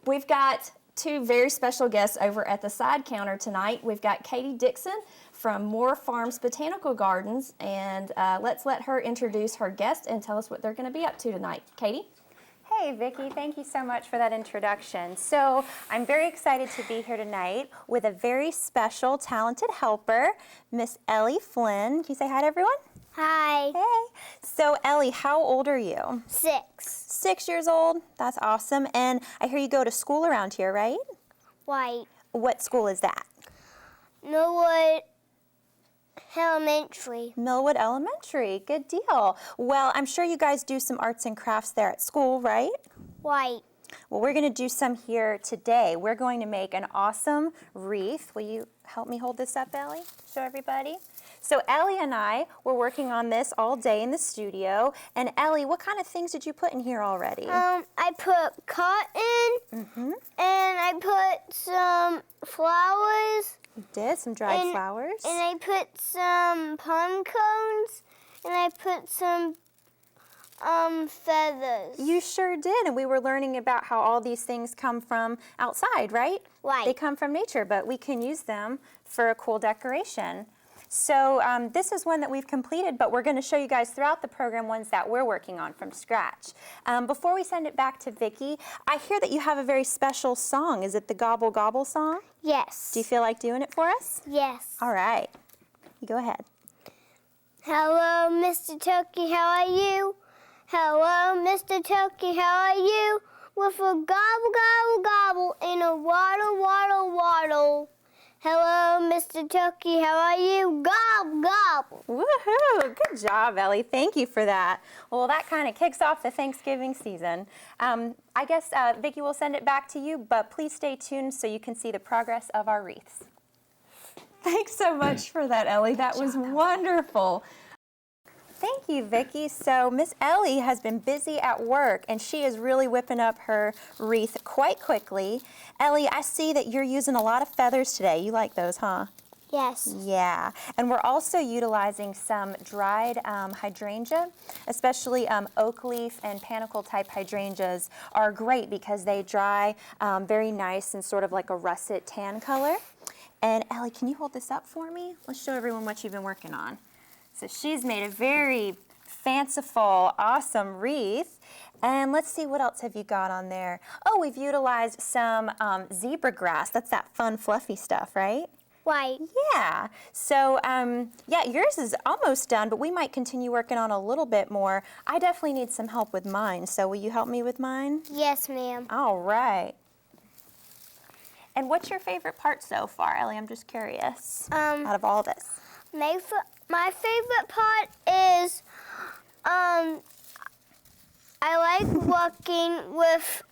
We've got two very special guests over at the side counter tonight. We've got Katie Dickson from Moore Farms Botanical Gardens, and let's let her introduce her guest and tell us what they're going to be up to tonight. Katie? Hey Vicki, thank you so much for that introduction. So I'm very excited to be here tonight with a very special, talented helper, Miss Ellie Flynn. Can you say hi to everyone? Hi. Hey. So Ellie, how old are you? 6. 6 years old? That's awesome. And I hear you go to school around here, right? White. What school is that? Millwood Elementary. Millwood Elementary. Good deal. Well, I'm sure you guys do some arts and crafts there at school, right? White. Well, we're going to do some here today. We're going to make an awesome wreath. Will you help me hold this up, Ellie? Show everybody. So Ellie and I were working on this all day in the studio. And Ellie, what kind of things did you put in here already? I put cotton, and I put some flowers. You did some dried flowers. And I put some pine cones, and I put some feathers. You sure did, and we were learning about how all these things come from outside, right? Right. They come from nature, but we can use them for a cool decoration. So this is one that we've completed, but we're going to show you guys throughout the program ones that we're working on from scratch. Before we send it back to Vicki, I hear that you have a very special song. Is it the Gobble Gobble song? Yes. Do you feel like doing it for us? Yes. All right. You go ahead. Hello, Mr. Turkey, how are you? Hello, Mr. Turkey, how are you? With a gobble, gobble, gobble, and a waddle, waddle, waddle. Hello, Mr. Turkey, how are you? Gobble, gobble. Woohoo! Good job, Ellie. Thank you for that. Well, that kind of kicks off the Thanksgiving season. I guess, Vicki, will send it back to you, but please stay tuned so you can see the progress of our wreaths. Thanks so much for that, Ellie. That was wonderful. Thank you, Vicki. So Miss Ellie has been busy at work, and she is really whipping up her wreath quite quickly. Ellie, I see that you're using a lot of feathers today. You like those, huh? Yes. Yeah, and we're also utilizing some dried hydrangea, especially oak leaf and panicle type hydrangeas are great because they dry very nice and sort of like a russet tan color. And Ellie, can you hold this up for me? Let's show everyone what you've been working on. So she's made a very fanciful, awesome wreath. And let's see, what else have you got on there? Oh, we've utilized some zebra grass. That's that fun, fluffy stuff, right? White. Yeah. So, yeah, yours is almost done, but we might continue working on a little bit more. I definitely need some help with mine, so will you help me with mine? Yes, ma'am. All right. And what's your favorite part so far, Ellie? I'm just curious, out of all this. My favorite part is, I like working with,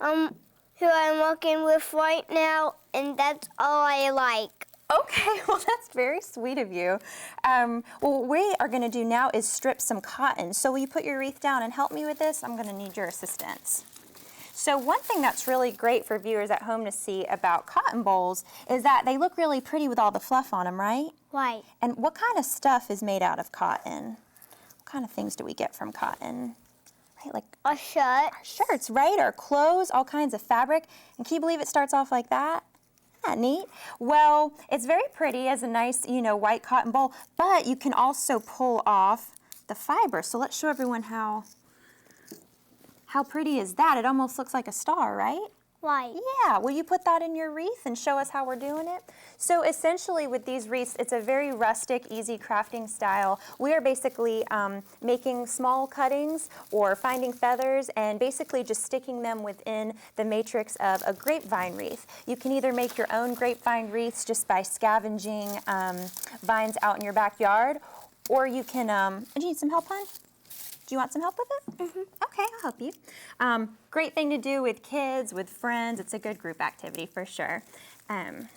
who I'm working with right now, and that's all I like. Okay, well, that's very sweet of you. Well, what we are going to do now is strip some cotton. So will you put your wreath down and help me with this? I'm going to need your assistance. So one thing that's really great for viewers at home to see about cotton bowls is that they look really pretty with all the fluff on them, right? Right. And what kind of stuff is made out of cotton? What kind of things do we get from cotton? Right, like A shirt. our shirts, right? Our clothes, all kinds of fabric. And can you believe it starts off like that? Isn't that neat? Well, it's very pretty as a nice, white cotton bowl, but you can also pull off the fiber. So let's show everyone how pretty is that? It almost looks like a star, right? Right. Yeah, will you put that in your wreath and show us how we're doing it? So essentially with these wreaths, it's a very rustic, easy crafting style. We are basically making small cuttings or finding feathers and basically just sticking them within the matrix of a grapevine wreath. You can either make your own grapevine wreaths just by scavenging vines out in your backyard, or you can, do you need some help, hon? Do you want some help with it? Mm-hmm. Okay, I'll help you. Great thing to do with kids, with friends. It's a good group activity for sure. Here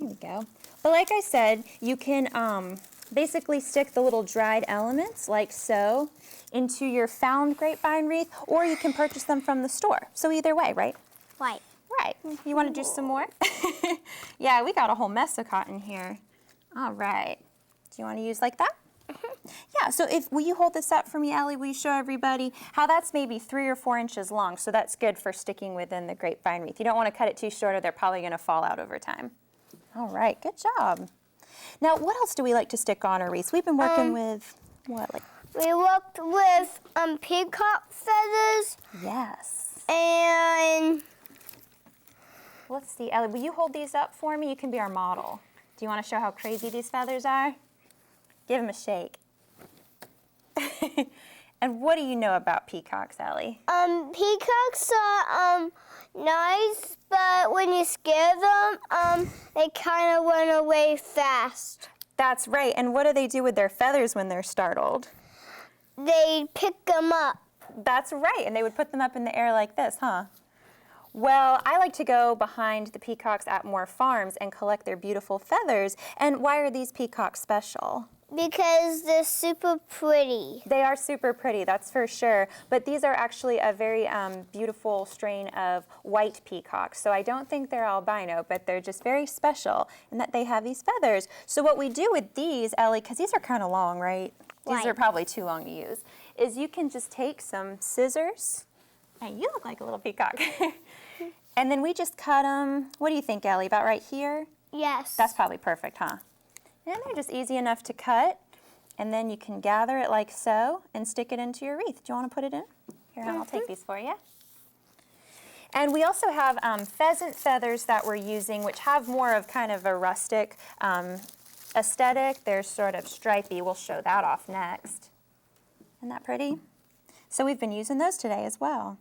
we go. But like I said, you can basically stick the little dried elements like so into your found grapevine wreath, or you can purchase them from the store. So either way, right? Right. Right. You want to do some more? Yeah, we got a whole mess of cotton here. All right. Do you want to use like that? Yeah, so will you hold this up for me, Ellie? Will you show everybody how that's maybe 3 or 4 inches long, so that's good for sticking within the grapevine wreath. You don't want to cut it too short or they're probably going to fall out over time. All right, good job. Now, what else do we like to stick on our wreaths? We've been working with, what, like? We worked with peacock feathers. Yes. And Let's see, Ellie, will you hold these up for me? You can be our model. Do you want to show how crazy these feathers are? Give them a shake. And what do you know about peacocks, Ellie? peacocks are nice, but when you scare them, they kind of run away fast. That's right. And what do they do with their feathers when they're startled? They pick them up. That's right. And they would put them up in the air like this, huh? Well, I like to go behind the peacocks at more farms and collect their beautiful feathers. And why are these peacocks special? Because they're super pretty. They are super pretty, that's for sure. But these are actually a very beautiful strain of white peacocks. So I don't think they're albino, but they're just very special in that they have these feathers. So what we do with these, Ellie, because these are kind of long, right? These Right. are probably too long to use, is you can just take some scissors, and you look like a little peacock. And then we just cut them, what do you think, Ellie, about right here? Yes. That's probably perfect, huh? And they're just easy enough to cut. And then you can gather it like so and stick it into your wreath. Do you want to put it in? Here, I'll take these for you. And we also have pheasant feathers that we're using, which have more of kind of a rustic aesthetic. They're sort of stripy. We'll show that off next. Isn't that pretty? So we've been using those today as well.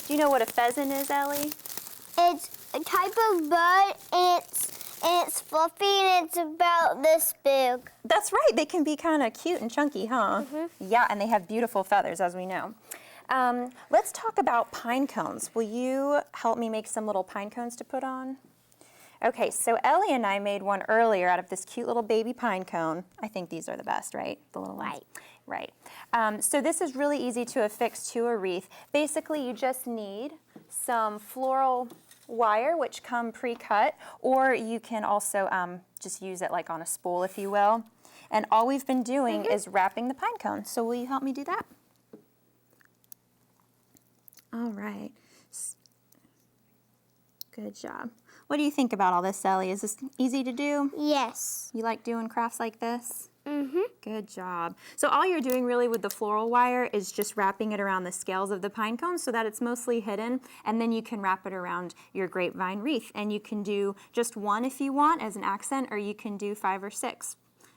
Do you know what a pheasant is, Ellie? It's a type of bird, and it's fluffy, and it's about this big. That's right. They can be kind of cute and chunky, huh? Yeah, and they have beautiful feathers, as we know. Let's talk about pine cones. Will you help me make some little pine cones to put on? Okay, so Ellie and I made one earlier out of this cute little baby pine cone. I think these are the best, right? The little ones. Right. So this is really easy to affix to a wreath. Basically, you just need some floral wire, which come pre-cut, or you can also just use it like on a spool, if you will. And all we've been doing is wrapping the pine cone. So will you help me do that? All right. Good job. What do you think about all this, Ellie? Is this easy to do? Yes. You like doing crafts like this? Good job. So all you're doing really with the floral wire is just wrapping it around the scales of the pine cone so that it's mostly hidden, and then you can wrap it around your grapevine wreath. And you can do just one if you want as an accent, or you can do 5 or 6.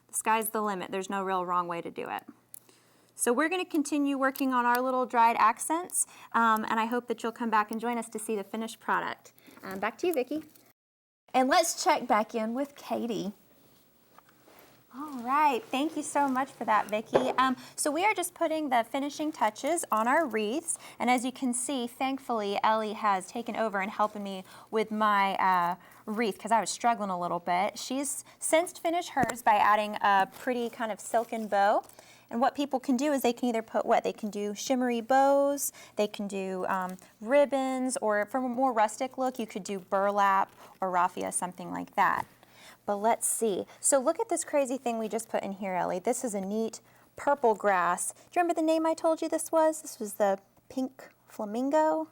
The sky's the limit. There's no real wrong way to do it. So we're going to continue working on our little dried accents, and I hope that you'll come back and join us to see the finished product. Back to you, Vicki. And let's check back in with Katie. All right, thank you so much for that, Vicki. So we are just putting the finishing touches on our wreaths, and as you can see, thankfully, Ellie has taken over and helping me with my wreath because I was struggling a little bit. She's since finished hers by adding a pretty kind of silken bow. And what people can do is they can either put what? They can do shimmery bows, they can do ribbons, or for a more rustic look, you could do burlap or raffia, something like that. But let's see. So look at this crazy thing we just put in here, Ellie. This is a neat purple grass. Do you remember the name I told you this was? This was the pink flamingo.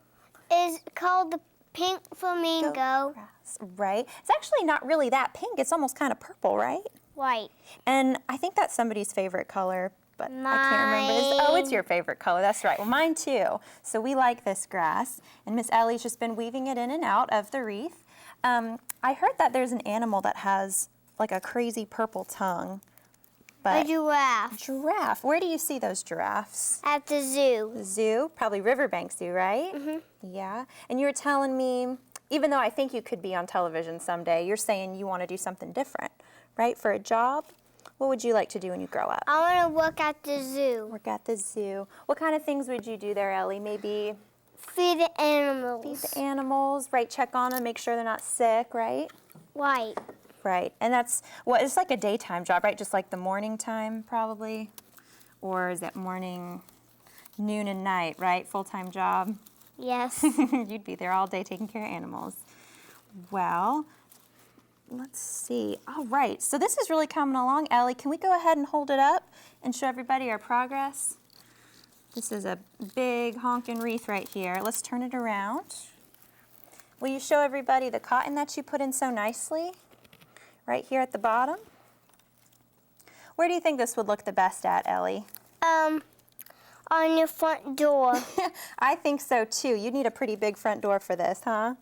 It's called the pink flamingo. Grass, right? It's actually not really that pink. It's almost kind of purple, right? White. And I think that's somebody's favorite color, but I can't remember. Oh, it's your favorite color. That's right. Well, mine too. So we like this grass. And Miss Ellie's just been weaving it in and out of the wreath. I heard that there's an animal that has like a crazy purple tongue. A giraffe. Giraffe. Where do you see those giraffes? At the zoo. The zoo? Probably Riverbank Zoo, right? Yeah. And you were telling me, even though I think you could be on television someday, you're saying you want to do something different, right? For a job? What would you like to do when you grow up? I want to work at the zoo. Work at the zoo. What kind of things would you do there, Ellie? Maybe Feed the animals. feed the animals, right? Check on them, make sure they're not sick, right? White. Right. And that's, well, it's like a daytime job, right? Just like the morning time, probably? Or is it morning, noon, and night, right? Full-time job? Yes. You'd be there all day taking care of animals. Well, let's see. All right, so this is really coming along. Ellie, can we go ahead and hold it up and show everybody our progress? This is a big honkin' wreath right here. Let's turn it around. Will you show everybody the cotton that you put in so nicely? Right here at the bottom. Where do you think this would look the best at, Ellie? On your front door. I think so too. You need a pretty big front door for this, huh?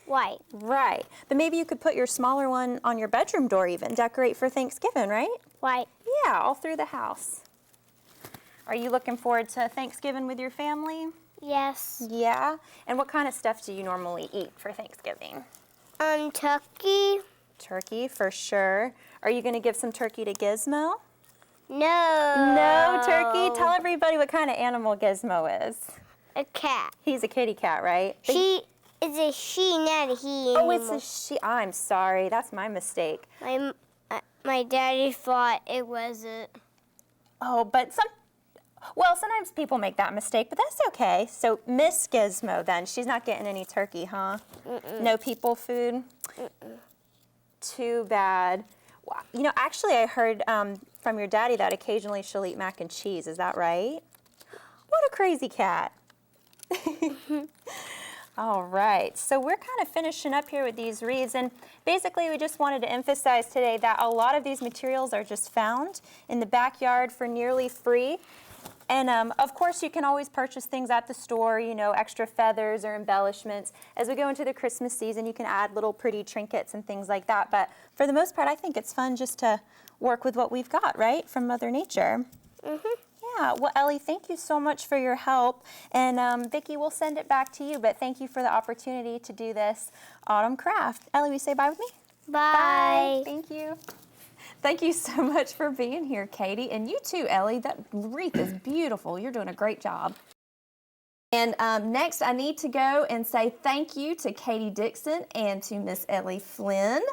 Right. Right. But maybe you could put your smaller one on your bedroom door even, decorate for Thanksgiving, right? Right. Yeah, all through the house. Are you looking forward to Thanksgiving with your family? Yes. Yeah? And what kind of stuff do you normally eat for Thanksgiving? Turkey. Turkey, for sure. Are you going to give some turkey to Gizmo? No. No turkey? Tell everybody what kind of animal Gizmo is. A cat. He's a kitty cat, right? She is a she, not a he Oh, anymore. it's a she. I'm sorry. That's my mistake. My daddy thought it wasn't. Oh, but sometimes people make that mistake, but that's okay. So Miss Gizmo then, she's not getting any turkey, huh? No people food? Too bad. Wow. You know, actually I heard from your daddy that occasionally she'll eat mac and cheese. Is that right? What a crazy cat. All right, so we're kind of finishing up here with these wreaths, and basically we just wanted to emphasize today that a lot of these materials are just found in the backyard for nearly free. And of course you can always purchase things at the store, you know, extra feathers or embellishments. As we go into the Christmas season, you can add little pretty trinkets and things like that. But for the most part, I think it's fun just to work with what we've got, right, from Mother Nature. Yeah, well, Ellie, thank you so much for your help. And Vicki, we'll send it back to you, but thank you for the opportunity to do this autumn craft. Ellie, will you say bye with me? Bye. Thank you. Thank you so much for being here, Katie. And you too, Ellie. That wreath is beautiful. You're doing a great job. And next, I need to go and say thank you to Katie Dickson and to Miss Ellie Flynn.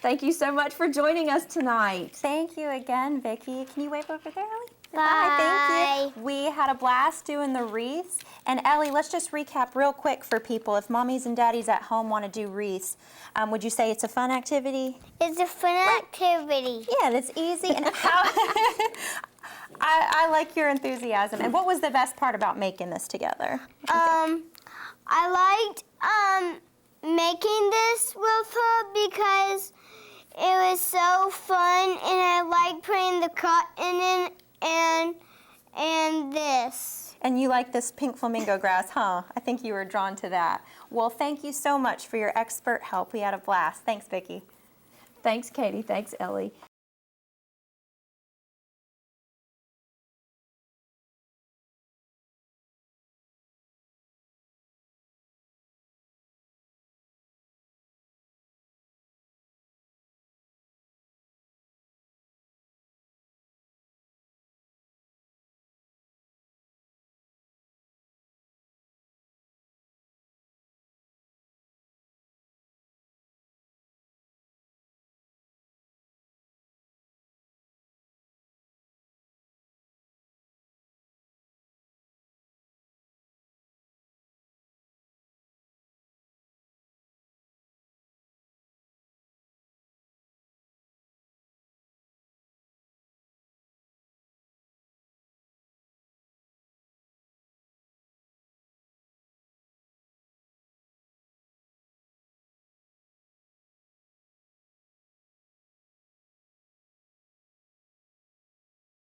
Thank you so much for joining us tonight. Thank you again, Vicki. Can you wave over there, Ellie? Bye. Thank you. We had a blast doing the wreaths. And Ellie, let's just recap real quick for people. If mommies and daddies at home want to do wreaths, would you say it's a fun activity? It's a fun activity. Yeah, it's easy. And how I like your enthusiasm. And what was the best part about making this together? I liked making this with her because it was so fun, and I liked putting the cotton in and this. And you like this pink flamingo grass, huh? I think you were drawn to that. Well, thank you so much for your expert help. We had a blast. Thanks, Vicki. Thanks, Katie. Thanks, Ellie.